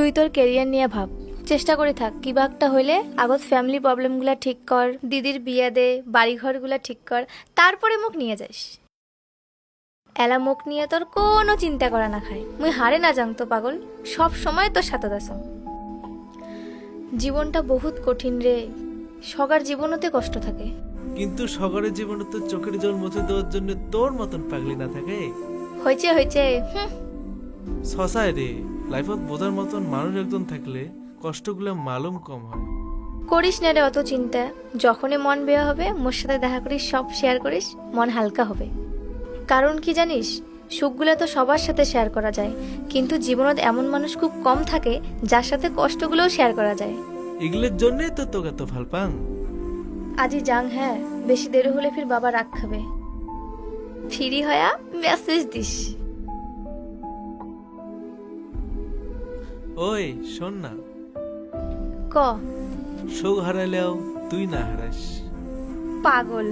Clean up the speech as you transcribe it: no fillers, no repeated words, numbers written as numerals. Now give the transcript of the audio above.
তুই তোর কেরিয়ার নিয়ে ভাব, চেষ্টা করে থাক কিবা একটা হইলে আগত ফ্যামিলি প্রবলেমগুলা ঠিক কর, দিদির বিয়া দে, বাড়িঘরগুলা ঠিক কর, তারপরে মুখ নিয়ে যাস। এলা মুখ নিয়ে তোর কোনো চিন্তা করা না খায়, মুই হারে না যাং তো পাগল, সব সময় তোর সাথে আসাম। জীবনটা বহুত কঠিন রে, সবার জীবনতে কষ্ট থাকে। কিন্তু সগরের জীবনে তো চোখের জল মুছে দেওয়ার জন্য তোর মতন পাগলি না থাকে। হয়েছে হয়েছে, সসায় রে, লাইফত বোঝার মতন মানুষ একজন থাকলে কষ্টগুলো মালুম কম হয়। করিস না রে অত চিন্তা, যখনই মন বেয়া হবে মোর সাথে দেখা করিস, সব শেয়ার করিস, মন হালকা হবে। কারণ কি জানিস, সুখগুলো তো সবার সাথে শেয়ার করা যায়, কিন্তু জীবনত এমন মানুষ খুব কম থাকে যার সাথে কষ্টগুলোও শেয়ার করা যায়। এগুলোর জন্যই তো তোকে তো ভাল পাং। আজই যাং, হ্যাঁ বেশি দেরি হলে ফির বাবা রাগ খাবে। ফ্রি হয়া মেসেজ দিস। ওই শোন না, ক। শোক হারাইলেও তুই না হারাস। পাগল।